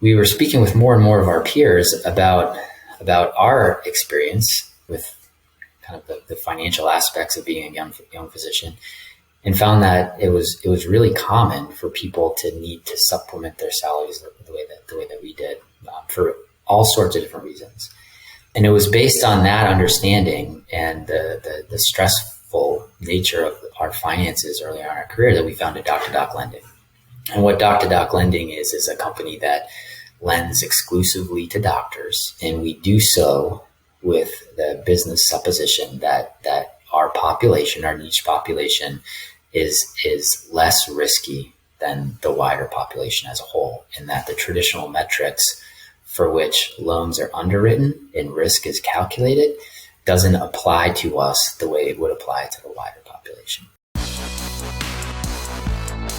we were speaking with more and more of our peers about our experience with kind of the financial aspects of being a young physician, and found that it was really common for people to need to supplement their salaries the way that we did, for all sorts of different reasons. And it was based on that understanding and the stressful nature of our finances early on in our career that we founded Doc2Doc Lending. And what Doc2Doc Lending is a company that lends exclusively to doctors, and we do so with the business supposition that our population, our niche population, is less risky than the wider population as a whole, and that the traditional metrics for which loans are underwritten and risk is calculated doesn't apply to us the way it would apply to the wider population.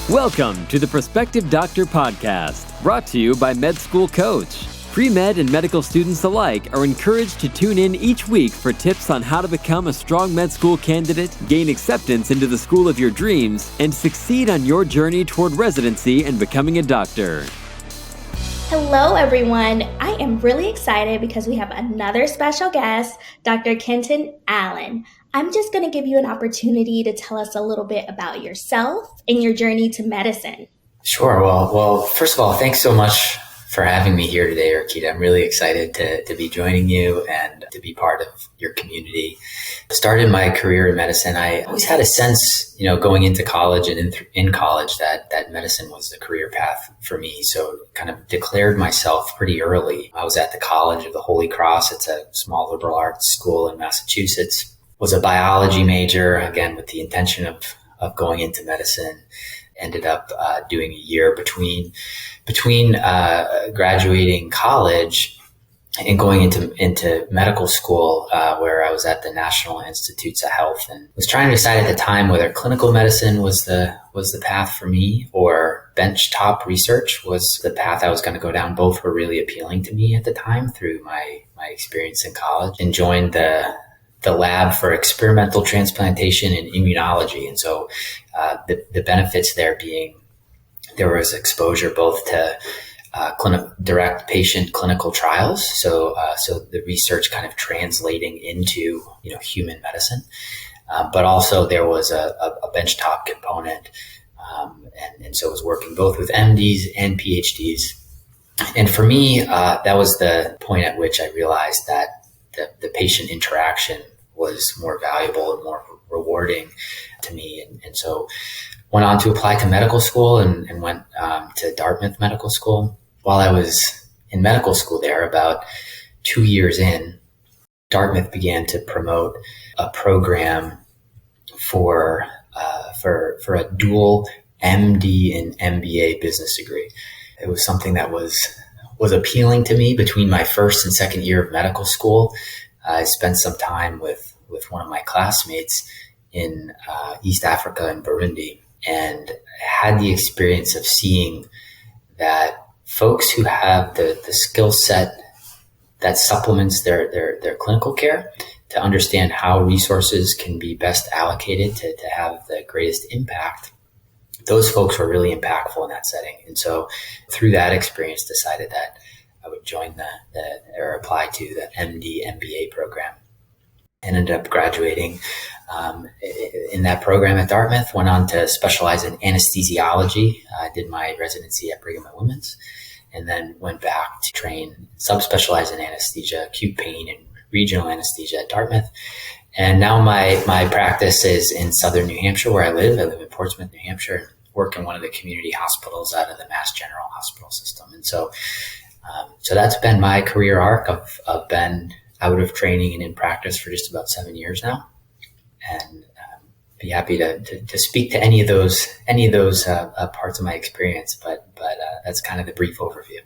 Welcome to the Prospective Doctor Podcast, brought to you by Med School Coach. Pre-med and medical students alike are encouraged to tune in each week for tips on how to become a strong med school candidate, gain acceptance into the school of your dreams, and succeed on your journey toward residency and becoming a doctor. Hello, everyone. I am really excited because we have another special guest, Dr. Kenton Allen. I'm just going to give you an opportunity to tell us a little bit about yourself and your journey to medicine. Sure. Well, first of all, thanks so much for having me here today, Erkeda. I'm really excited to be joining you and to be part of your community. Started my career in medicine. I always had a sense, going into college and in college that medicine was the career path for me. So kind of declared myself pretty early. I was at the College of the Holy Cross. It's a small liberal arts school in Massachusetts. Was a biology major, again, with the intention of going into medicine. Ended up doing a year between graduating college and going into medical school, where I was at the National Institutes of Health, and was trying to decide at the time whether clinical medicine was the path for me or benchtop research was the path I was going to go down. Both were really appealing to me at the time through my experience in college, and joined the lab for experimental transplantation and immunology. And so the benefits there being there was exposure both to direct patient clinical trials. So the research kind of translating into, human medicine. But also there was a benchtop component. And so I was working both with MDs and PhDs. And for me, that was the point at which I realized that the patient interaction was more valuable and more rewarding to me. And so went on to apply to medical school and went to Dartmouth Medical School. While I was in medical school there, about 2 years in, Dartmouth began to promote a program for a dual MD and MBA business degree. It was something that was appealing to me between my first and second year of medical school. I spent some time with one of my classmates in East Africa in Burundi, and had the experience of seeing that folks who have the skill set that supplements their clinical care to understand how resources can be best allocated to have the greatest impact, those folks were really impactful in that setting. And so through that experience, decided that I would join or apply to the MD MBA program, and ended up graduating in that program at Dartmouth. Went on to specialize in anesthesiology. I did my residency at Brigham and Women's, and then went back to train, subspecialize in anesthesia, acute pain and regional anesthesia at Dartmouth. And now my practice is in southern New Hampshire, where I live. I live in Portsmouth, New Hampshire, work in one of the community hospitals out of the Mass General Hospital system. And so that's been my career arc. I've been out of training and in practice for just about 7 years now, and be happy to speak to any of those parts of my experience. But that's kind of the brief overview.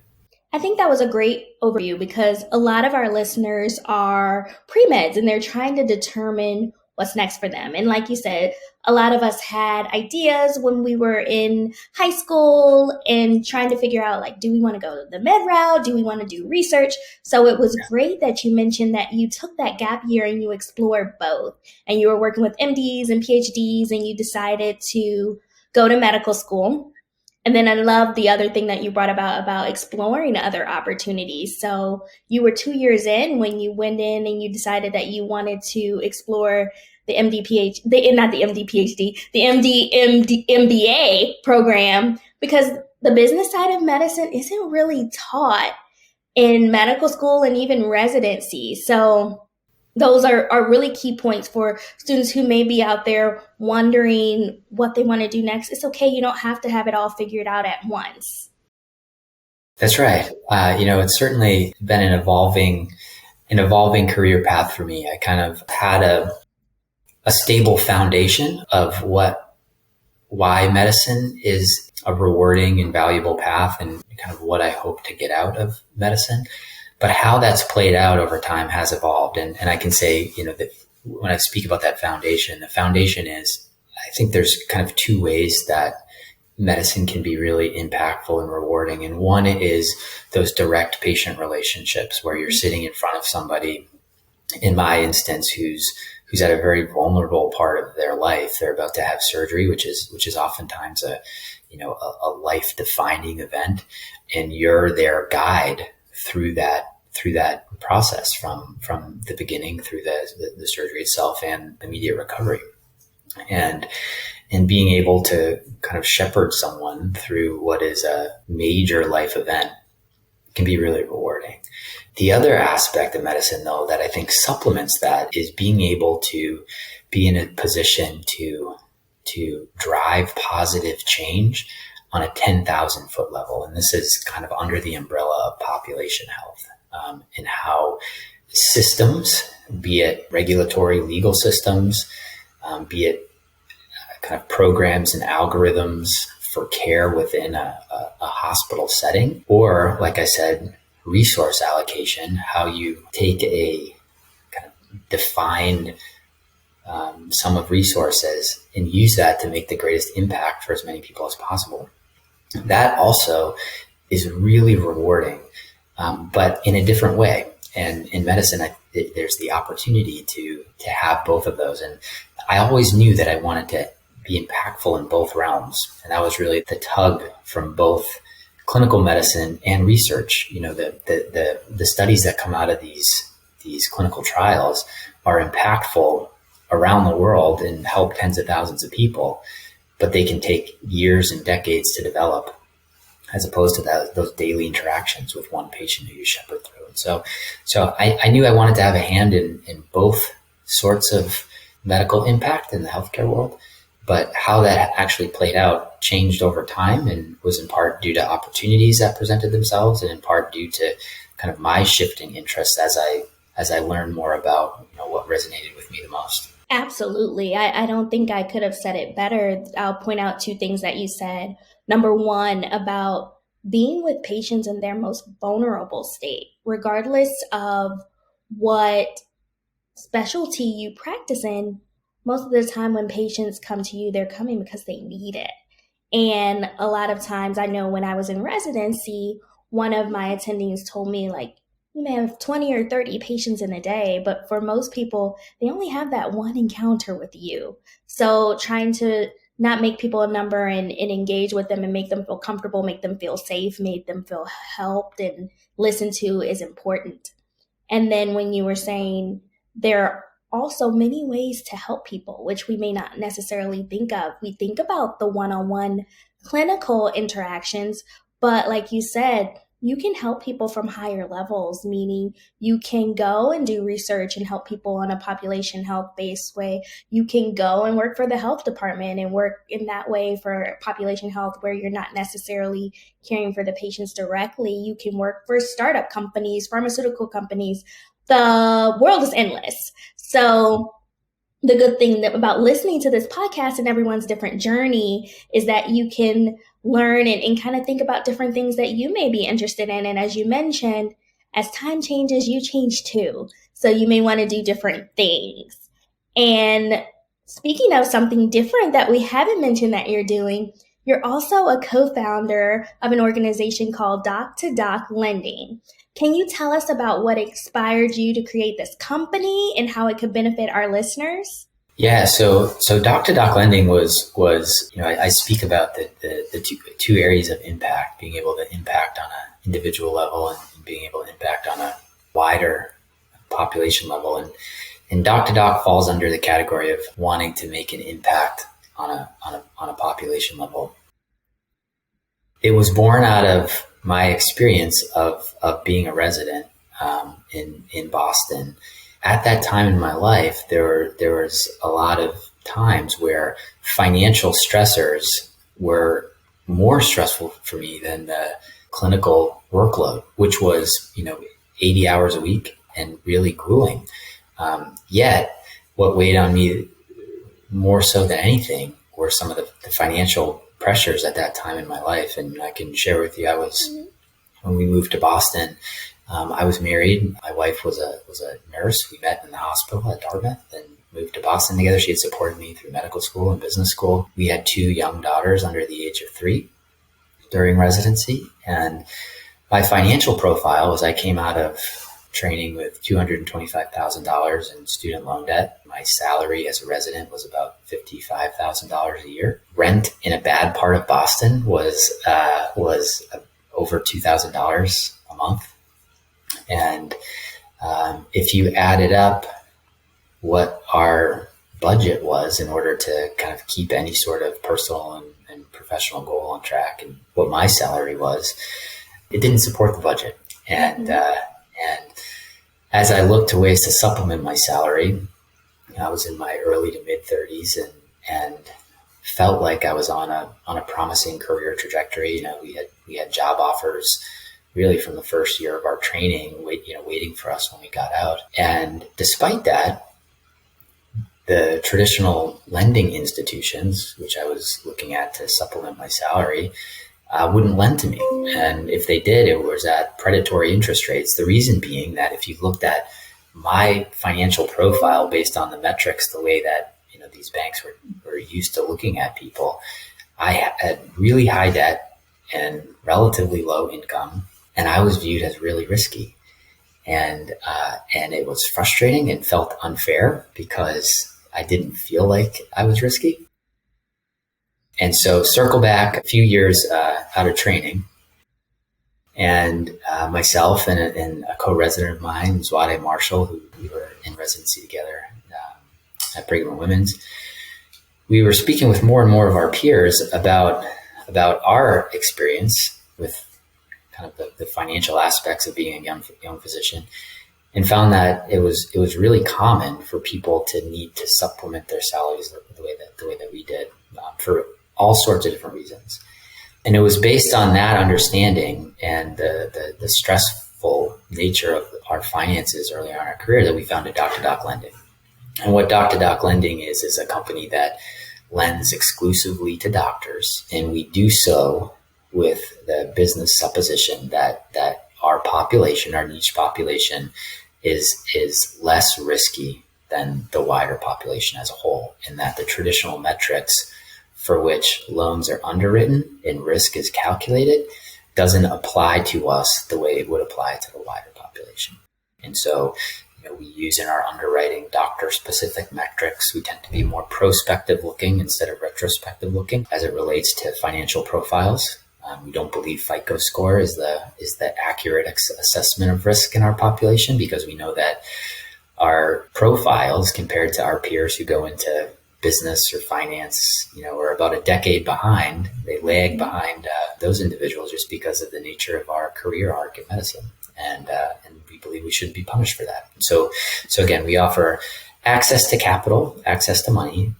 I think that was a great overview because a lot of our listeners are pre-meds and they're trying to determine what's next for them. And like you said, a lot of us had ideas when we were in high school and trying to figure out, do we want to go the med route? Do we want to do research? So it was great that you mentioned that you took that gap year and you explored both. And you were working with MDs and PhDs and you decided to go to medical school. And then I love the other thing that you brought about exploring other opportunities. So you were 2 years in when you went in and you decided that you wanted to explore the not the MD PhD, the MBA program, because the business side of medicine isn't really taught in medical school and even residency. So those are really key points for students who may be out there wondering what they want to do next. It's okay. You don't have to have it all figured out at once. That's right. It's certainly been an evolving career path for me. I kind of had a stable foundation of why medicine is a rewarding and valuable path and kind of what I hope to get out of medicine. But how that's played out over time has evolved. And I can say, that when I speak about that foundation, the foundation is, I think there's kind of two ways that medicine can be really impactful and rewarding. And one is those direct patient relationships where you're sitting in front of somebody, in my instance, who's at a very vulnerable part of their life. They're about to have surgery, which is oftentimes a life-defining event. And you're their guide through that process from the beginning through the surgery itself and immediate recovery, and being able to kind of shepherd someone through what is a major life event can be really rewarding. The other aspect of medicine, though, that I think supplements that is being able to be in a position to drive positive change on a 10,000 foot level. And this is kind of under the umbrella of population health. And how systems, be it regulatory legal systems, be it kind of programs and algorithms for care within a hospital setting, or like I said, resource allocation, how you take a kind of defined sum of resources and use that to make the greatest impact for as many people as possible. That also is really rewarding. But in a different way. And in medicine, there's the opportunity to have both of those. And I always knew that I wanted to be impactful in both realms. And that was really the tug from both clinical medicine and research. The studies that come out of these clinical trials are impactful around the world and help tens of thousands of people, but they can take years and decades to develop, as opposed to those daily interactions with one patient who you shepherd through. And so I knew I wanted to have a hand in both sorts of medical impact in the healthcare world, but how that actually played out changed over time and was in part due to opportunities that presented themselves and in part due to kind of my shifting interests as I learned more about what resonated with me the most. Absolutely. I don't think I could have said it better. I'll point out two things that you said. Number one, about being with patients in their most vulnerable state, regardless of what specialty you practice in. Most of the time when patients come to you, they're coming because they need it. And a lot of times, I know when I was in residency, one of my attendings told me, like, you may have 20 or 30 patients in a day, but for most people, they only have that one encounter with you. So trying to not make people a number and engage with them and make them feel comfortable, make them feel safe, make them feel helped and listened to is important. And then when you were saying there are also many ways to help people, which we may not necessarily think of. We think about the one-on-one clinical interactions, but like you said, you can help people from higher levels, meaning you can go and do research and help people on a population health-based way. You can go and work for the health department and work in that way for population health where you're not necessarily caring for the patients directly. You can work for startup companies, pharmaceutical companies. The world is endless. So the good thing about listening to this podcast and everyone's different journey is that you can learn and kind of think about different things that you may be interested in. And as you mentioned, as time changes, you change too. So you may want to do different things. And speaking of something different that we haven't mentioned that you're doing, you're also a co-founder of an organization called Doc2Doc Lending. Can you tell us about what inspired you to create this company and how it could benefit our listeners? Yeah, so Doc2Doc Lending was I speak about the two areas of impact, being able to impact on an individual level and being able to impact on a wider population level, and Doc2Doc falls under the category of wanting to make an impact on a population level. It was born out of my experience of being a resident in Boston. At that time in my life, there was a lot of times where financial stressors were more stressful for me than the clinical workload, which was 80 hours a week and really grueling. Yet, what weighed on me more so than anything were some of the financial pressures at that time in my life. And I can share with you, when we moved to Boston, I was married. My wife was a nurse. We met in the hospital at Dartmouth and moved to Boston together. She had supported me through medical school and business school. We had 2 young daughters under the age of 3 during residency. And my financial profile was I came out of training with $225,000 in student loan debt. My salary as a resident was about $55,000 a year. Rent in a bad part of Boston was over $2,000 a month. And if you added up what our budget was in order to kind of keep any sort of personal and professional goal on track, and what my salary was, it didn't support the budget. And as I looked to ways to supplement my salary, I was in my early to mid 30s and felt like I was on a promising career trajectory. We had job offers really from the first year of our training, waiting for us when we got out. And despite that, the traditional lending institutions, which I was looking at to supplement my salary, wouldn't lend to me. And if they did, it was at predatory interest rates. The reason being that if you looked at my financial profile based on the metrics, the way that these banks were used to looking at people, I had really high debt and relatively low income, and I was viewed as really risky. And it was frustrating and felt unfair because I didn't feel like I was risky. And so circle back a few years out of training, and myself and a co-resident of mine, Zwade Marshall, who we were in residency together at Brigham and Women's, we were speaking with more and more of our peers about our experience with kind of the financial aspects of being a young physician, and found that it was really common for people to need to supplement their salaries the way that we did, for all sorts of different reasons. And it was based on that understanding and the stressful nature of our finances early on in our career that we founded Doc2Doc Lending. And what Doc2Doc Lending is a company that lends exclusively to doctors, and we do so with the business supposition that our population, our niche population, is less risky than the wider population as a whole, and that the traditional metrics for which loans are underwritten and risk is calculated doesn't apply to us the way it would apply to the wider population. And so, we use in our underwriting doctor-specific metrics. We tend to be more prospective looking instead of retrospective looking as it relates to financial profiles. We don't believe FICO score is the accurate assessment of risk in our population, because we know that our profiles compared to our peers who go into business or finance, are about a decade behind. They lag behind those individuals just because of the nature of our career arc in medicine. And we believe we shouldn't be punished for that. So again, we offer access to capital, access to money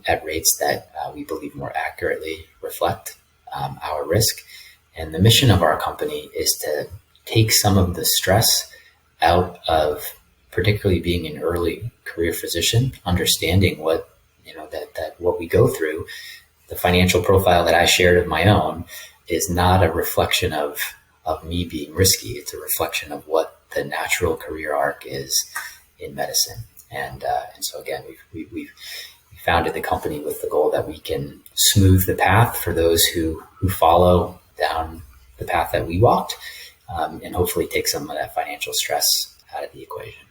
at rates that we believe more accurately reflect our risk. And the mission of our company is to take some of the stress out of particularly being an early career physician, understanding what that what we go through. The financial profile that I shared of my own is not a reflection of me being risky. It's a reflection of what the natural career arc is in medicine. And so again, we founded the company with the goal that we can smooth the path for those who follow down the path that we walked, and hopefully take some of that financial stress out of the equation.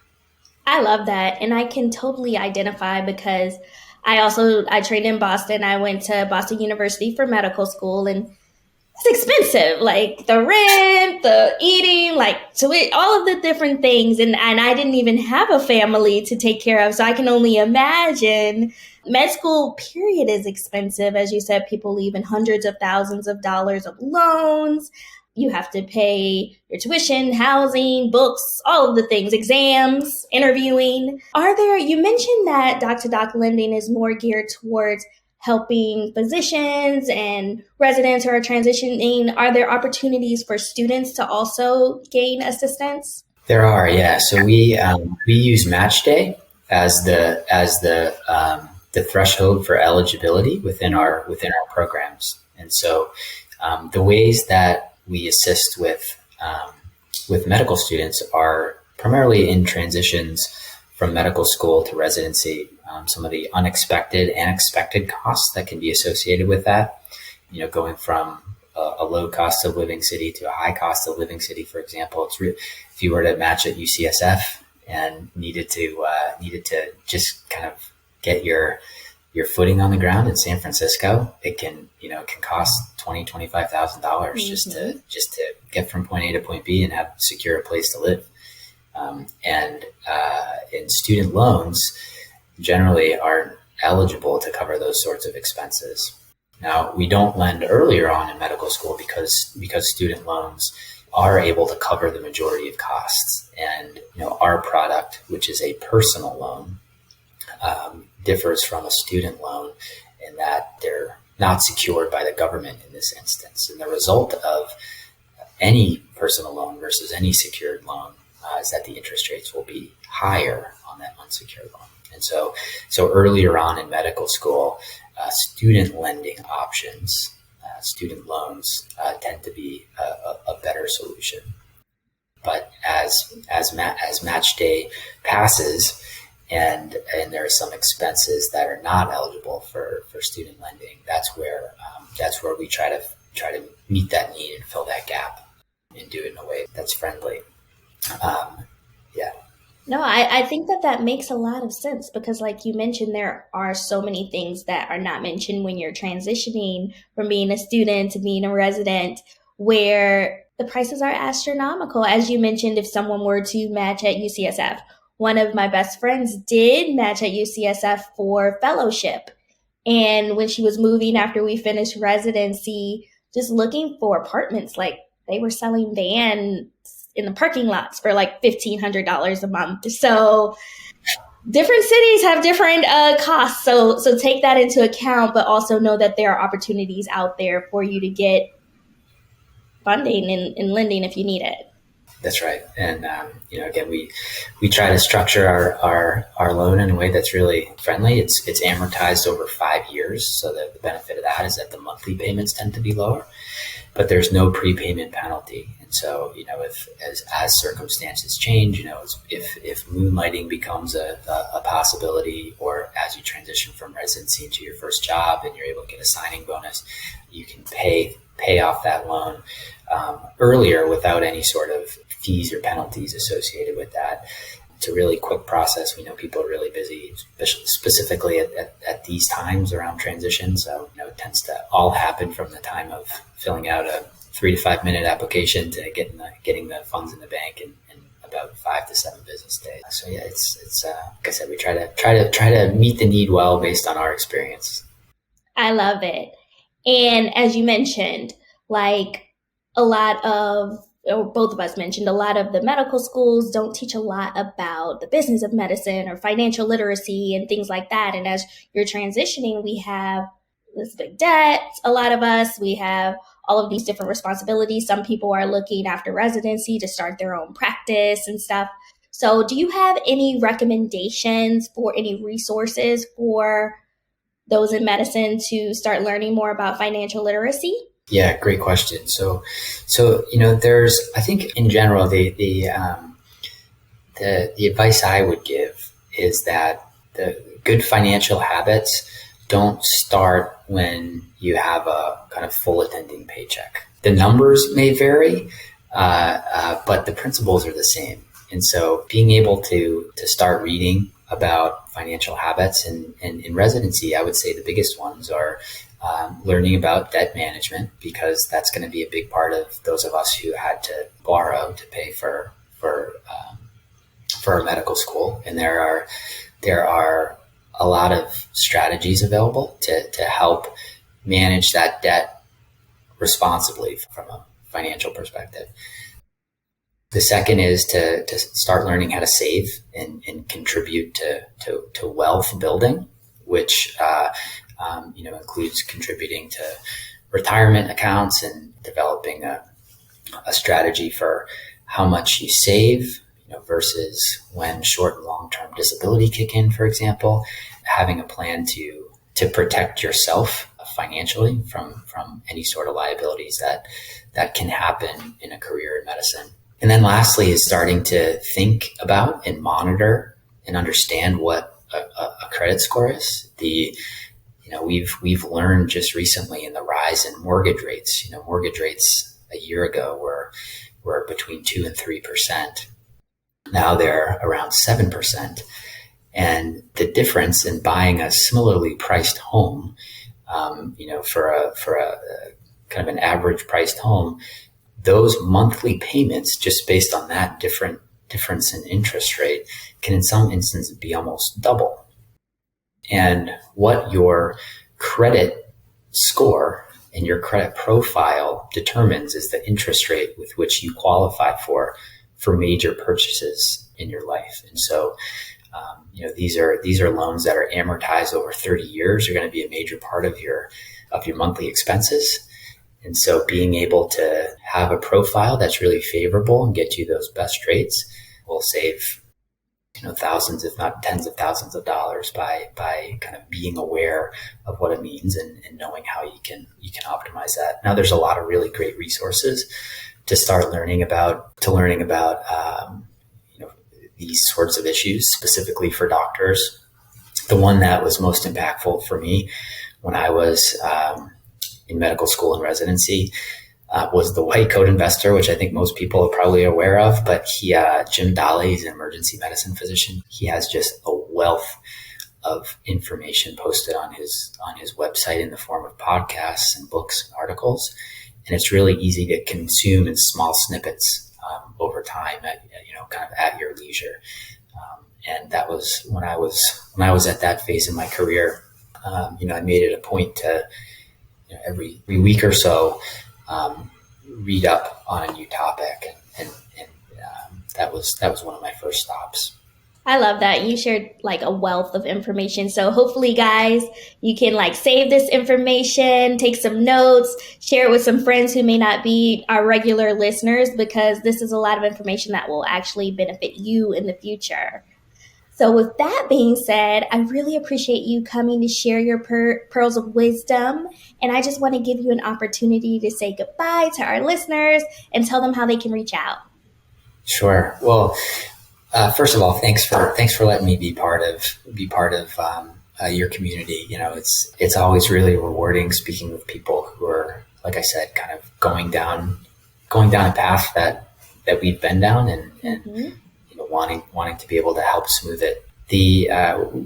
I love that. And I can totally identify because I trained in Boston. I went to Boston University for medical school, and it's expensive, like the rent, the eating, like to it, all of the different things. And I didn't even have a family to take care of. So I can only imagine med school period is expensive. As you said, people leave in hundreds of thousands of dollars of loans. You have to pay your tuition, housing, books, all of the things, exams, interviewing. You mentioned that Doc2Doc Lending is more geared towards helping physicians and residents who are transitioning. Are there opportunities for students to also gain assistance? There are, yeah. So we use Match Day as the threshold for eligibility within our programs, and so the ways that we assist with medical students are primarily in transitions from medical school to residency. Some of the unexpected and expected costs that can be associated with that, going from a low cost of living city to a high cost of living city, for example. If you were to match at UCSF and needed to just kind of get your footing on the ground in San Francisco, it can cost $20,000-$25,000 just to get from point A to point B and have secure a place to live. And student loans generally aren't eligible to cover those sorts of expenses. Now, we don't lend earlier on in medical school because student loans are able to cover the majority of costs. And our product, which is a personal loan, differs from a student loan in that they're not secured by the government in this instance. And the result of any personal loan versus any secured loan is that the interest rates will be higher on that unsecured loan. And so earlier on in medical school, student lending options, student loans tend to be a better solution. But as Match Day passes, and there are some expenses that are not eligible for student lending, that's where we try to meet that need and fill that gap and do it in a way that's friendly. Yeah. No, I think that makes a lot of sense because, like you mentioned, there are so many things that are not mentioned when you're transitioning from being a student to being a resident, where the prices are astronomical. As you mentioned, if someone were to match at UCSF, one of my best friends did match at UCSF for fellowship. And when she was moving after we finished residency, just looking for apartments, like they were selling vans in the parking lots for like $1,500 a month. So different cities have different costs. So take that into account, but also know that there are opportunities out there for you to get funding and lending if you need it. That's right. And, again, we try to structure our loan in a way that's really friendly. It's amortized over 5 years. So the benefit of that is that the monthly payments tend to be lower, but there's no prepayment penalty. And so, as circumstances change, if moonlighting becomes a possibility, or as you transition from residency into your first job and you're able to get a signing bonus, you can pay off that loan earlier without any sort of fees or penalties associated with that. It's a really quick process. We know people are really busy, specifically at these times around transition. So, it tends to all happen from the time of filling out a 3 to 5 minute application to getting the funds in the bank in about 5 to 7 business days. So yeah, it's like I said, we try to meet the need well based on our experience. I love it. And as you mentioned, like both of us mentioned, a lot of the medical schools don't teach a lot about the business of medicine or financial literacy and things like that. And as you're transitioning, we have this big debt. A lot of us, we have all of these different responsibilities. Some people are looking after residency to start their own practice and stuff. So do you have any recommendations for any resources for those in medicine to start learning more about financial literacy? Yeah, great question. So there's, I think in general, the advice I would give is that the good financial habits don't start when you have a kind of full attending paycheck. The numbers may vary, but the principles are the same. And so being able to start reading about financial habits and in residency, I would say the biggest ones are learning about debt management, because that's going to be a big part of those of us who had to borrow to pay for our medical school. And there are a lot of strategies available to help manage that debt responsibly from a financial perspective. The second is to start learning how to save and contribute to wealth building, which includes contributing to retirement accounts and developing a strategy for how much you save, versus when short and long-term disability kick in, for example, having a plan to protect yourself financially from any sort of liabilities that can happen in a career in medicine. And then lastly is starting to think about and monitor and understand what a credit score is. We've learned just recently in the rise in mortgage rates. Mortgage rates a year ago were between 2 and 3%. Now they're around 7%. And the difference in buying a similarly priced home, for a kind of an average priced home, those monthly payments, just based on that difference in interest rate, can in some instances be almost double. And what your credit score and your credit profile determines is the interest rate with which you qualify for major purchases in your life. And so, these are loans that are amortized over 30 years. Are going to be a major part of your monthly expenses. And so being able to have a profile that's really favorable and get you those best rates will save, thousands, if not tens of thousands of dollars by kind of being aware of what it means and knowing how you can optimize that. Now, there's a lot of really great resources to start learning about these sorts of issues specifically for doctors. The one that was most impactful for me when I was in medical school and residency was the White Coat Investor, which I think most people are probably aware of. But Jim Daly is an emergency medicine physician. He has just a wealth of information posted on his website in the form of podcasts and books and articles, and it's really easy to consume in small snippets over time, kind of at your leisure. And that was when I was at that phase in my career. I made it a point to every week or so read up on a new topic, and that was one of my first stops. I love that. You shared like a wealth of information. So hopefully, guys, you can like save this information, take some notes, share it with some friends who may not be our regular listeners, because this is a lot of information that will actually benefit you in the future. So with that being said, I really appreciate you coming to share your pearls of wisdom. And I just want to give you an opportunity to say goodbye to our listeners and tell them how they can reach out. Sure. Well, first of all, thanks for letting me be part of your community. It's always really rewarding speaking with people who are, like I said, kind of going down a path that we've been down, and wanting to be able to help smooth it.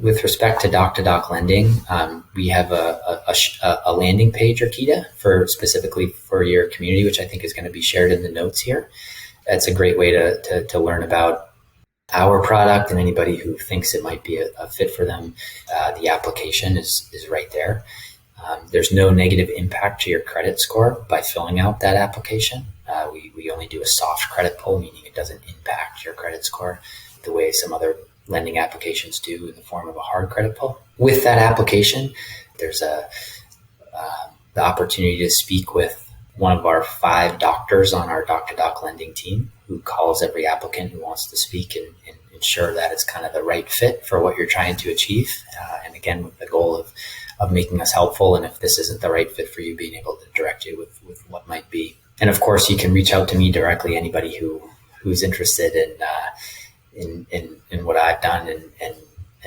With respect to Doc2Doc Lending, we have a landing page, Erkeda, specifically for your community, which I think is going to be shared in the notes here. That's a great way to learn about our product, and anybody who thinks it might be a fit for them. The application is right there. There's no negative impact to your credit score by filling out that application. We only do a soft credit pull, meaning it doesn't impact your credit score the way some other lending applications do in the form of a hard credit pull. With that application, there's the opportunity to speak with one of our 5 doctors on our Doc2Doc Lending team, who calls every applicant who wants to speak and ensure that it's kind of the right fit for what you're trying to achieve. And again, with the goal of making us helpful. And if this isn't the right fit for you, being able to direct you with what might be. And of course, you can reach out to me directly. Anybody who's interested in what I've done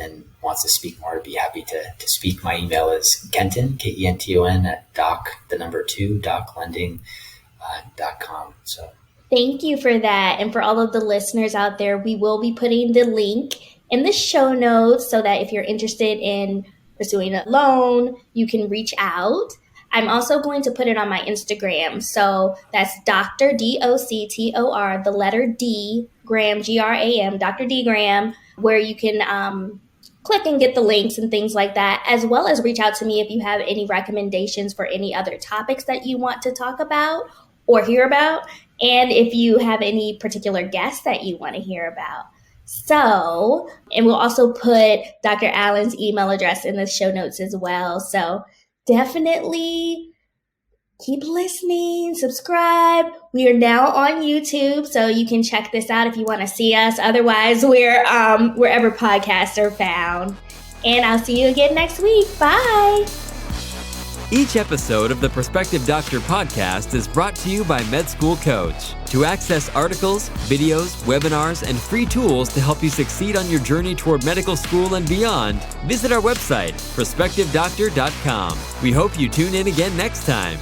and wants to speak more, I'd be happy to speak. My email is Kenton, Kenton, at doc2doclending.com. So Thank you for that. And for all of the listeners out there, we will be putting the link in the show notes so that if you're interested in pursuing a loan, you can reach out. I'm also going to put it on my Instagram. So that's Dr. DOCTOR, the letter D, Graham, GRAM, Dr. D Graham, where you can click and get the links and things like that, as well as reach out to me if you have any recommendations for any other topics that you want to talk about or hear about, and if you have any particular guests that you want to hear about. So, and we'll also put Dr. Allen's email address in the show notes as well. So definitely keep listening, subscribe. We are now on YouTube, so you can check this out if you want to see us. Otherwise, we're wherever podcasts are found. And I'll see you again next week. Bye. Each episode of the Prospective Doctor podcast is brought to you by Med School Coach. To access articles, videos, webinars, and free tools to help you succeed on your journey toward medical school and beyond, visit our website, prospectivedoctor.com. We hope you tune in again next time.